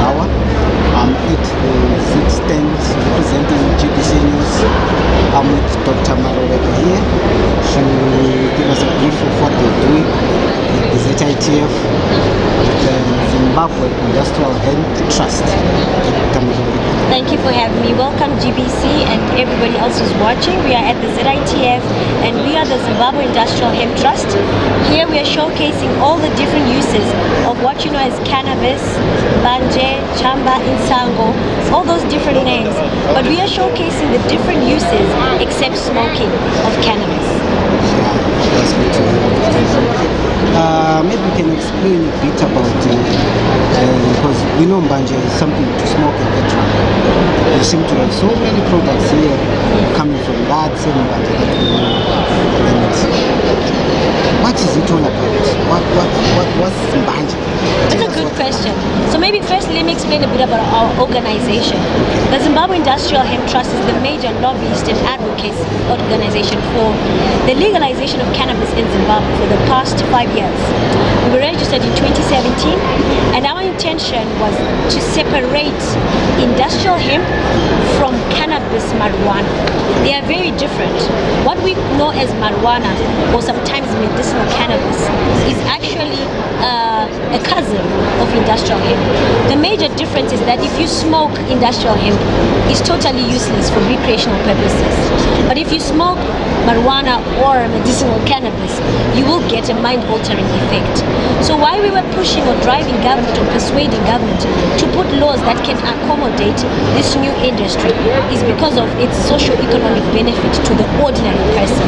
hour. I'm at the food stand representing GBC News. I'm with Dr. Maroleka here. She will give us a brief of what they're doing at the ZITF, the Zimbabwe Industrial Hemp Trust. Dr. Maroleka. Thank you for having me. Welcome GBC and everybody else who's watching. We are at the ZITF and we are the Zimbabwe Industrial Hemp Trust. Here we are showcasing all the different uses of what you know as cannabis, mbanje, chamba, insango, all those different names. But we are showcasing the different uses except smoking of cannabis. That's good to hear. Maybe you can explain a bit about because we know mbanje is something to smoke and get drunk. You seem to have so many products here coming from that same mbanje that we know. And what is it all about? What's mbanje? That's a good question. So maybe first let me explain a bit about our organization. The Zimbabwe Industrial Hemp Trust is the major lobbyist and advocacy organization for the legalization of cannabis in Zimbabwe for the past 5 years. We were registered in 2017 and our intention was to separate industrial hemp from cannabis marijuana. They are very different. What we know as marijuana or sometimes medicinal cannabis is actually a cousin of industrial hemp. The major difference is that if you smoke industrial hemp, it's totally useless for recreational purposes. But if you smoke marijuana or medicinal cannabis, you will get a mind-altering effect. So why we were pushing or driving government or persuading government to put laws that can accommodate this new industry is because of its socio-economic benefit to the ordinary person.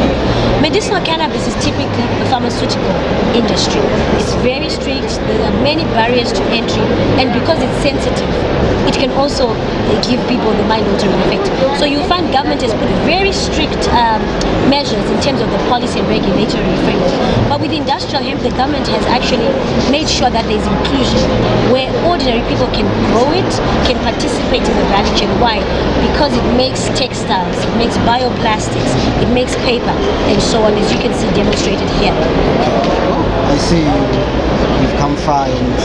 Medicinal cannabis is typically a pharmaceutical industry. It's very strict, there are many barriers to entry, and because it's sensitive, it can also give people the mind-altering effect. So you find government has put very strict measures in terms of the policy and regulatory framework. But with industrial hemp, the government has actually made sure that there's inclusion, where ordinary people can grow it, can participate in the value chain. Why? Because it makes textiles, it makes bioplastics, it makes paper, and so on, as you can see demonstrated here. I see you've come far and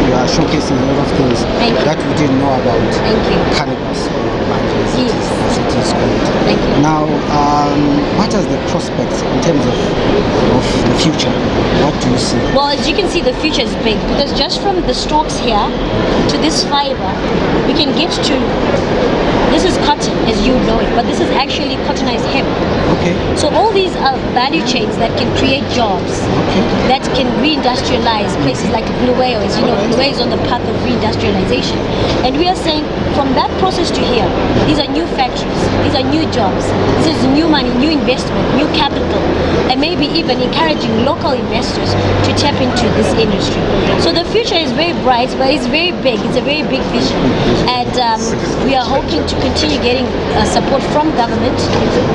you are showcasing a lot of things that we didn't know about. Thank you. Cannabis or mbanje, Yes. as it is called. Thank you. Now, what are the prospects in terms of the future? What do you see? Well, as you can see, the future is big because just from the stalks here to this fiber, we can get to, this is cotton as you know it, but this is actually cottonized hemp. Okay. So all these are value chains that can create jobs, that can reindustrialize places like Blue Whale. As you know, Blue Whale is on the path of reindustrialization. And we are saying from that process to here, these are new factories, these are new jobs, this is new money, new investment, new capital, and maybe even encouraging local investors to tap into this industry. So the future is very bright, but it's very big. It's a very big vision. And we are hoping to continue getting support from government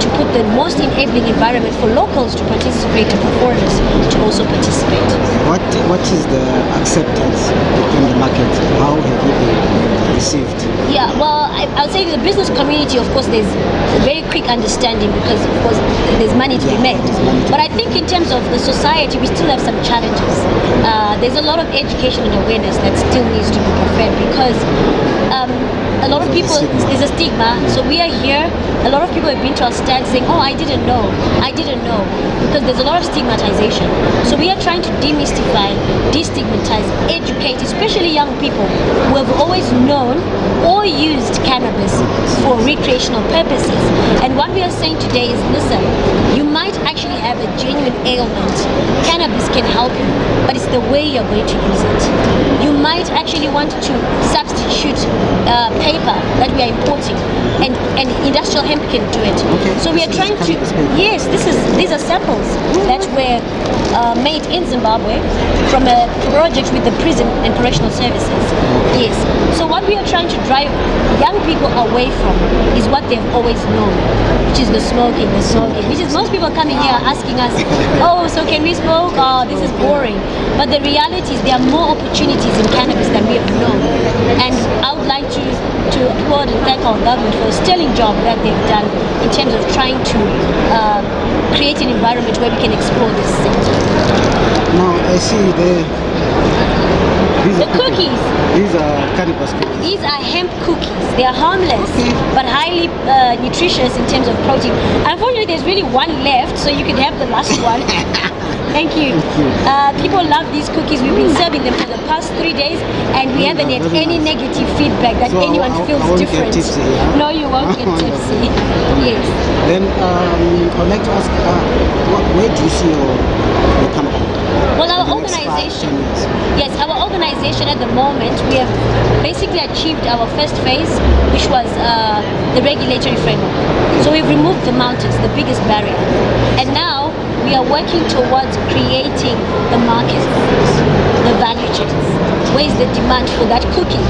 to put the most enabling environment for locals to participate and for foreigners to also participate. What is the acceptance in the market? How have you been received? Yeah, well, I would say the business community, of course, there's a very quick understanding because, of course, there's money to be made. But I think in terms of the society, we still have some challenges. There's a lot of education and awareness that still needs to be prepared because a lot of people, there's a stigma. So we are here, a lot of people have been to our stand saying, oh, I didn't know, because there's a lot of stigmatization. So we are trying to demystify, destigmatize, educate, especially young people who have always known or used cannabis for recreational purposes. And what we are saying today is, listen, you might actually have a genuine ailment. Cannabis can help you, but it's the way you're going to use it. You might actually want to substitute paper that we are importing, and industrial hemp can do it. Okay. So we are trying to, yes, these are samples that were made in Zimbabwe from a project with the prison and correctional services. Yes. So what we are trying to drive young people away from is what they've always known, which is the smoking, which is most people coming here asking us, oh, so can we smoke? Oh, this is boring. But the reality is there are more opportunities in cannabis than we have known. And I would like to applaud and thank our government for a sterling job that they've done in terms of trying to create an environment where we can explore this sector. Now, I see The cookies. These are cannabis cookies. These are hemp cookies. They are harmless, Okay. but highly nutritious in terms of protein. Unfortunately, there's really one left, so you can have the last one. Thank you. People love these cookies. We've been serving them for the past 3 days, and we haven't had very any nice. negative feedback that So anyone I feels won't get different. tipsy, yeah? No, you won't get tipsy. Yes. Then I'd like to ask, where do you see your company? Well, our in the next 5, organization, 10 years? yes, our organization at the moment, we have basically achieved our first phase, which was the regulatory framework. So we've removed the mountains, the biggest barrier. And now we are working towards creating the markets, the value chains. Where is the demand for that cookie?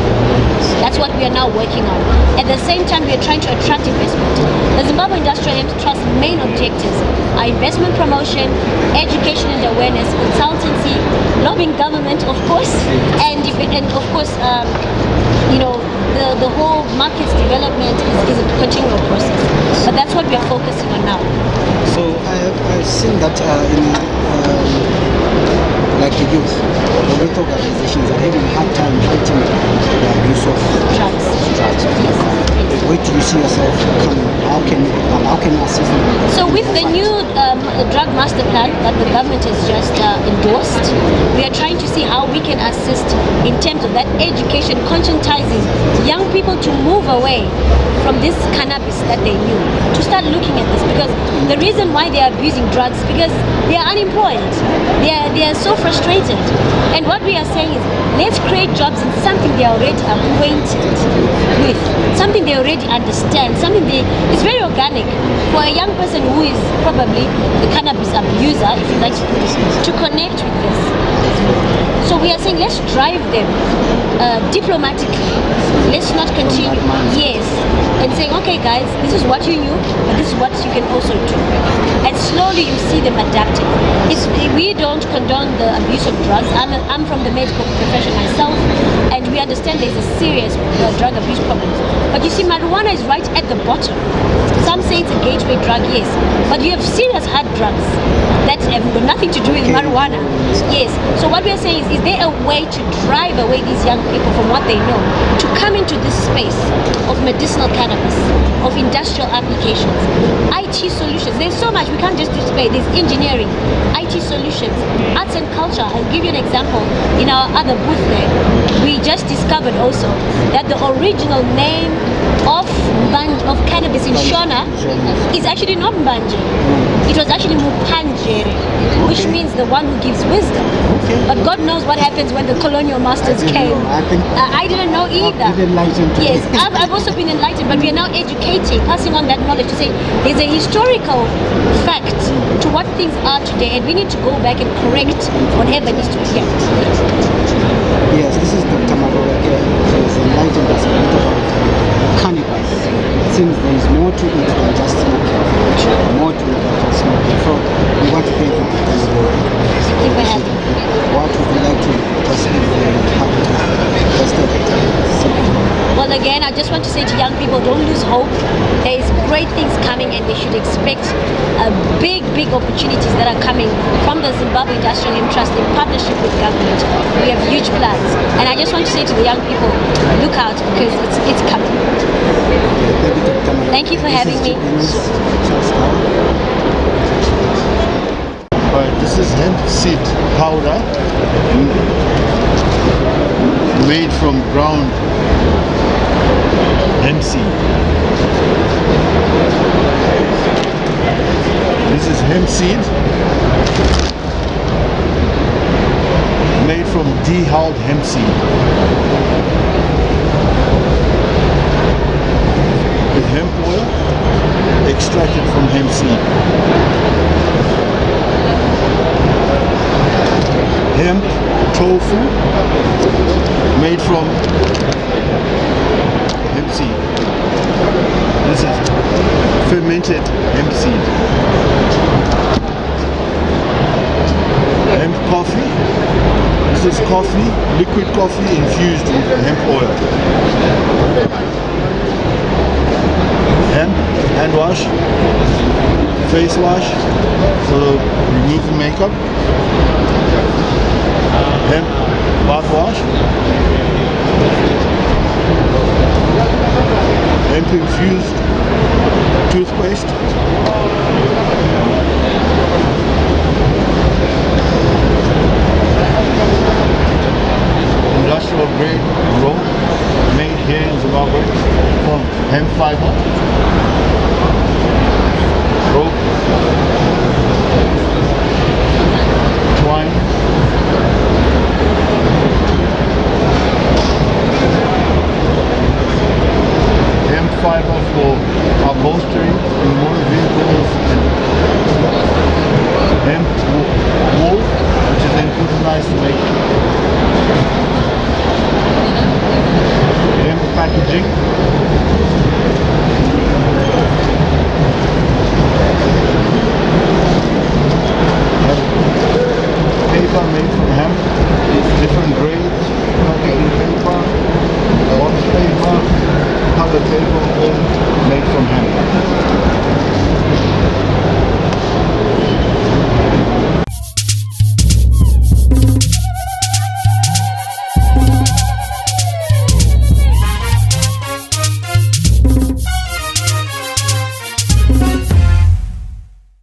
That's what we are now working on. At the same time, we are trying to attract investment. The Zimbabwe Industrial Hemp Trust's main objectives are investment promotion, education and awareness, consultancy, lobbying government, of course, and of course, the whole markets development is a continual process. But that's what we are focusing on now. So I've seen that like the youth organizations are having a hard time fighting the abuse of Drugs. drugs. Where do you see yourself coming? How can you assist them? So in with their the fight? new drug master plan that the government has just endorsed, we are trying to see how we can assist in terms of that education, conscientizing young people to move away from this cannabis that they knew, to start looking at this, because the reason why they are abusing drugs is because they are unemployed. They are so frustrated. And what we are saying is, let's create jobs in something they are already acquainted with, something they already understand, something it's very organic for a young person who is probably the cannabis abuser, if you like to put this, to connect with this. So we are saying, let's drive them diplomatically. Let's not continue. Yes. And saying, okay guys, this is what you knew, but this is what you can also do. And slowly you see them adapting. We don't condone the abuse of drugs. I'm from the medical profession myself, and we understand there's a serious drug abuse problem. But you see, marijuana is right at the bottom. Some say it's a gateway drug, yes, but you have serious hard drugs that have got nothing to do with marijuana. Yes. So what we are saying is there a way to drive away these young people from what they know to come into this space of medicinal cannabis, of industrial applications, IT solutions? There's so much, we can't just display. There's engineering, IT solutions, arts and culture. I'll give you an example. In our other booth there, we just discovered also that the original name of cannabis in Shona is actually not mbanje. It was actually mbanje, which means the one who gives wisdom. But God knows what happens when the colonial masters came. I didn't know either. Yes, I've also been enlightened, but we are now educating, passing on that knowledge to say there's a historical fact to what things are today, and we need to go back and correct whatever needs to be here. Yes, this is Dr. Marora here. She has enlightened us a bit about cannabis. It seems there is more to it than just smoking. More to it than just smoking. So we want to thank you, Dr. Marora. Thank you for having me. What would you like to just give Well, again, I just want to say to young people, don't lose hope. There is great things coming, and they should expect big opportunities that are coming from the Zimbabwe Industrial Hemp Trust in partnership with government. We have huge plans, and I just want to say to the young people, look out, because it's coming. Thank you for having me. Alright, this is hemp seed powder made from ground hemp seed. This is hemp seed made from dehulled hemp seed. With hemp oil extracted from hemp seed. Hemp tofu made from hemp seed. This is fermented hemp seed. Hemp coffee. This is coffee, liquid coffee infused with hemp oil. Hemp hand wash, face wash, so remove the makeup. Hemp Mouthwash. Hemp infused toothpaste. Industrial grade rope made here in Zimbabwe from hemp fiber. Rope, twine, hemp fiber for upholstery in motor vehicles, and hemp wool, which is then utilized to make hemp packaging. Paper made from hemp, different grades, packaging paper, box paper, color paper, all made from hemp.